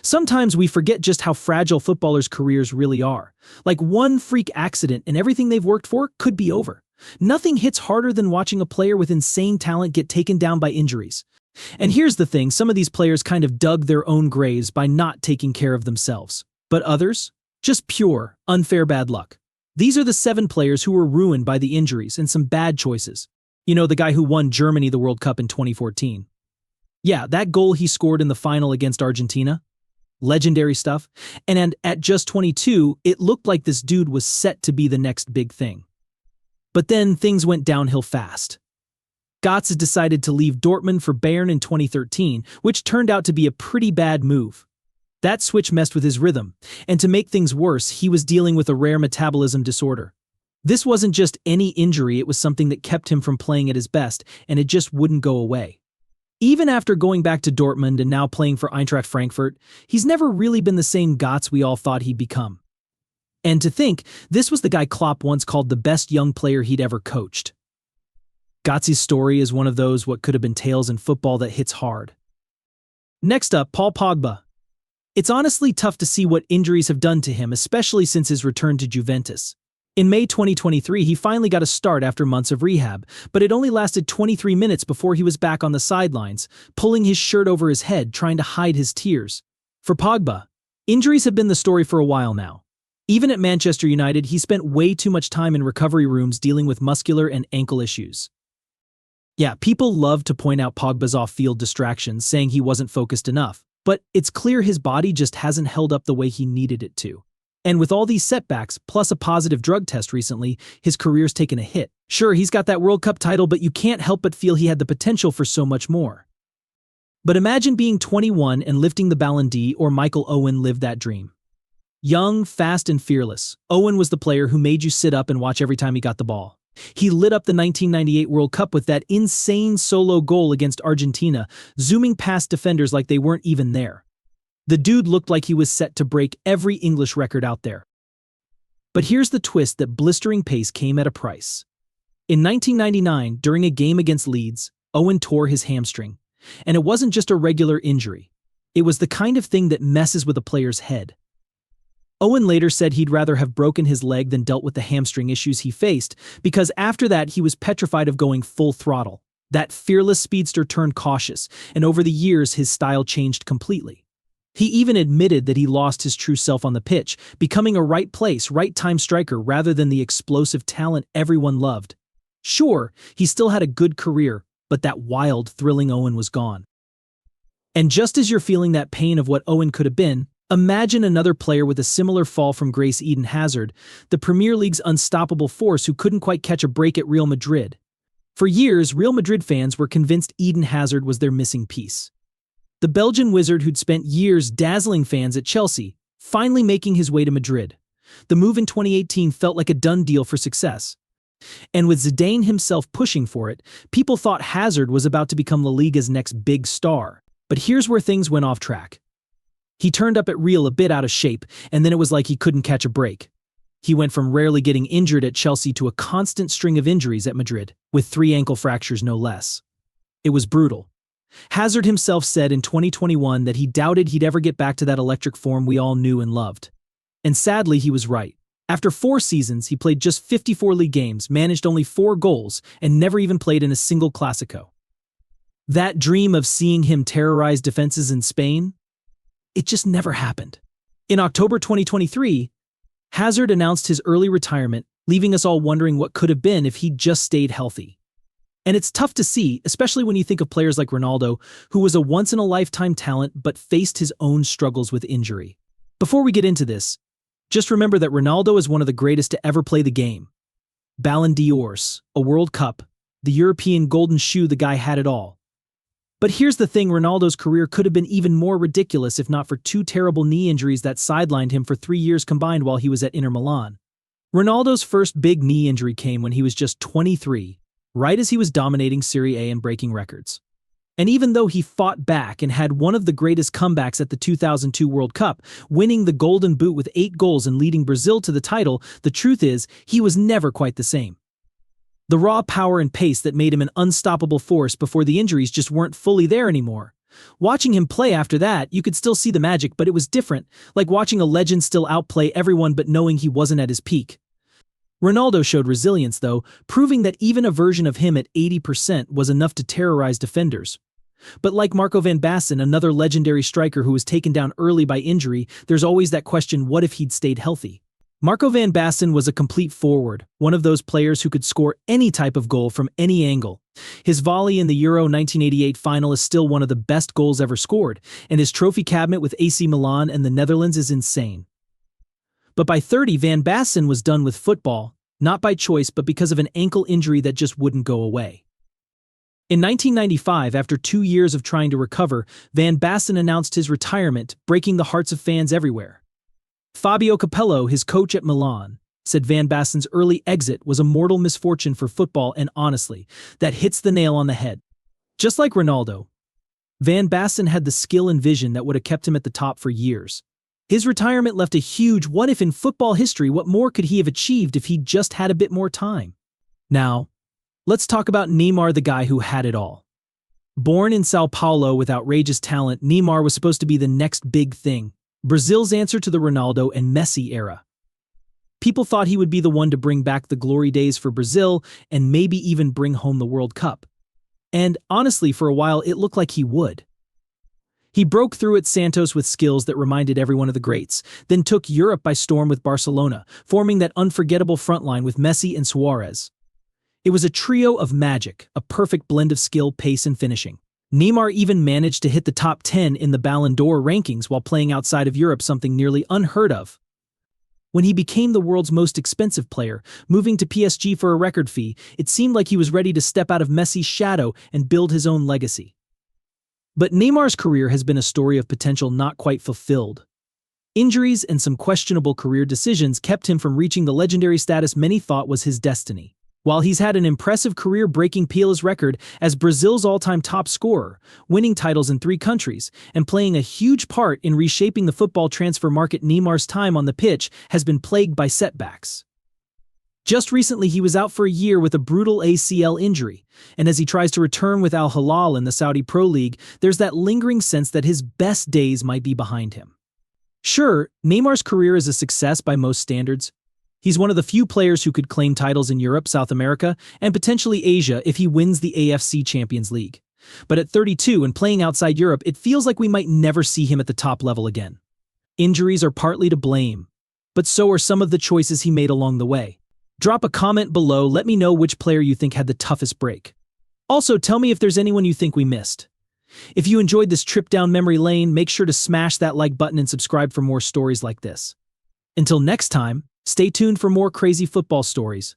Sometimes we forget just how fragile footballers' careers really are. Like one freak accident and everything they've worked for could be over. Nothing hits harder than watching a player with insane talent get taken down by injuries. And here's the thing, some of these players kind of dug their own graves by not taking care of themselves. But others? Just pure, unfair bad luck. These are the 7 players who were ruined by the injuries and some bad choices. You know, the guy who won Germany the World Cup in 2014. Yeah, that goal he scored in the final against Argentina. Legendary stuff. And at just 22, it looked like this dude was set to be the next big thing. But then things went downhill fast. Götze decided to leave Dortmund for Bayern in 2013, which turned out to be a pretty bad move. That switch messed with his rhythm, and to make things worse, he was dealing with a rare metabolism disorder. This wasn't just any injury, it was something that kept him from playing at his best, and it just wouldn't go away. Even after going back to Dortmund and now playing for Eintracht Frankfurt, he's never really been the same Götze we all thought he'd become. And to think, this was the guy Klopp once called the best young player he'd ever coached. Götze's story is one of those what could have been tales in football that hits hard. Next up, Paul Pogba. It's honestly tough to see what injuries have done to him, especially since his return to Juventus. In May 2023, he finally got a start after months of rehab, but it only lasted 23 minutes before he was back on the sidelines, pulling his shirt over his head, trying to hide his tears. For Pogba, injuries have been the story for a while now. Even at Manchester United, he spent way too much time in recovery rooms dealing with muscular and ankle issues. Yeah, people love to point out Pogba's off-field distractions, saying he wasn't focused enough, but it's clear his body just hasn't held up the way he needed it to. And with all these setbacks, plus a positive drug test recently, his career's taken a hit. Sure, he's got that World Cup title, but you can't help but feel he had the potential for so much more. But imagine being 21 and lifting the Ballon d'Or, or Michael Owen lived that dream. Young, fast, and fearless, Owen was the player who made you sit up and watch every time he got the ball. He lit up the 1998 World Cup with that insane solo goal against Argentina, zooming past defenders like they weren't even there. The dude looked like he was set to break every English record out there. But here's the twist, that blistering pace came at a price. In 1999, during a game against Leeds, Owen tore his hamstring. And it wasn't just a regular injury. It was the kind of thing that messes with a player's head. Owen later said he'd rather have broken his leg than dealt with the hamstring issues he faced, because after that he was petrified of going full throttle. That fearless speedster turned cautious, and over the years his style changed completely. He even admitted that he lost his true self on the pitch, becoming a right place, right time striker rather than the explosive talent everyone loved. Sure, he still had a good career, but that wild, thrilling Owen was gone. And just as you're feeling that pain of what Owen could have been, imagine another player with a similar fall from grace, Eden Hazard, the Premier League's unstoppable force who couldn't quite catch a break at Real Madrid. For years, Real Madrid fans were convinced Eden Hazard was their missing piece. The Belgian wizard who'd spent years dazzling fans at Chelsea, finally making his way to Madrid. The move in 2018 felt like a done deal for success. And with Zidane himself pushing for it, people thought Hazard was about to become La Liga's next big star. But here's where things went off track. He turned up at Real a bit out of shape, and then it was like he couldn't catch a break. He went from rarely getting injured at Chelsea to a constant string of injuries at Madrid, with 3 ankle fractures no less. It was brutal. Hazard himself said in 2021 that he doubted he'd ever get back to that electric form we all knew and loved. And sadly, he was right. After 4 seasons, he played just 54 league games, managed only 4 goals, and never even played in a single Clásico. That dream of seeing him terrorize defenses in Spain? It just never happened. In October 2023, Hazard announced his early retirement, leaving us all wondering what could have been if he'd just stayed healthy. And it's tough to see, especially when you think of players like Ronaldo, who was a once-in-a-lifetime talent but faced his own struggles with injury. Before we get into this, just remember that Ronaldo is one of the greatest to ever play the game. Ballon d'Ors, a World Cup, the European Golden Shoe, the guy had it all. But here's the thing, Ronaldo's career could have been even more ridiculous if not for 2 terrible knee injuries that sidelined him for 3 years combined while he was at Inter Milan. Ronaldo's first big knee injury came when he was just 23, right as he was dominating Serie A and breaking records. And even though he fought back and had one of the greatest comebacks at the 2002 World Cup, winning the Golden Boot with 8 goals and leading Brazil to the title, the truth is, he was never quite the same. The raw power and pace that made him an unstoppable force before the injuries just weren't fully there anymore. Watching him play after that, you could still see the magic, but it was different, like watching a legend still outplay everyone but knowing he wasn't at his peak. Ronaldo showed resilience, though, proving that even a version of him at 80% was enough to terrorize defenders. But like Marco van Basten, another legendary striker who was taken down early by injury, there's always that question, what if he'd stayed healthy? Marco van Basten was a complete forward, one of those players who could score any type of goal from any angle. His volley in the Euro 1988 final is still one of the best goals ever scored, and his trophy cabinet with AC Milan and the Netherlands is insane. But by 30, Van Basten was done with football, not by choice but because of an ankle injury that just wouldn't go away. In 1995, after 2 years of trying to recover, Van Basten announced his retirement, breaking the hearts of fans everywhere. Fabio Capello, his coach at Milan, said Van Basten's early exit was a mortal misfortune for football, and honestly, that hits the nail on the head. Just like Ronaldo, Van Basten had the skill and vision that would have kept him at the top for years. His retirement left a huge what-if in football history. What more could he have achieved if he'd just had a bit more time? Now, let's talk about Neymar, the guy who had it all. Born in Sao Paulo with outrageous talent, Neymar was supposed to be the next big thing, Brazil's answer to the Ronaldo and Messi era. People thought he would be the one to bring back the glory days for Brazil and maybe even bring home the World Cup. And honestly, for a while, it looked like he would. He broke through at Santos with skills that reminded everyone of the greats, then took Europe by storm with Barcelona, forming that unforgettable frontline with Messi and Suarez. It was a trio of magic, a perfect blend of skill, pace, and finishing. Neymar even managed to hit the top 10 in the Ballon d'Or rankings while playing outside of Europe, something nearly unheard of. When he became the world's most expensive player, moving to PSG for a record fee, it seemed like he was ready to step out of Messi's shadow and build his own legacy. But Neymar's career has been a story of potential not quite fulfilled. Injuries and some questionable career decisions kept him from reaching the legendary status many thought was his destiny. While he's had an impressive career breaking Pele's record as Brazil's all-time top scorer, winning titles in 3 countries, and playing a huge part in reshaping the football transfer market, Neymar's time on the pitch has been plagued by setbacks. Just recently, he was out for a year with a brutal ACL injury, and as he tries to return with Al Hilal in the Saudi Pro League, there's that lingering sense that his best days might be behind him. Sure, Neymar's career is a success by most standards. He's one of the few players who could claim titles in Europe, South America, and potentially Asia if he wins the AFC Champions League. But at 32 and playing outside Europe, it feels like we might never see him at the top level again. Injuries are partly to blame, but so are some of the choices he made along the way. Drop a comment below, let me know which player you think had the toughest break. Also, tell me if there's anyone you think we missed. If you enjoyed this trip down memory lane, make sure to smash that like button and subscribe for more stories like this. Until next time, stay tuned for more crazy football stories.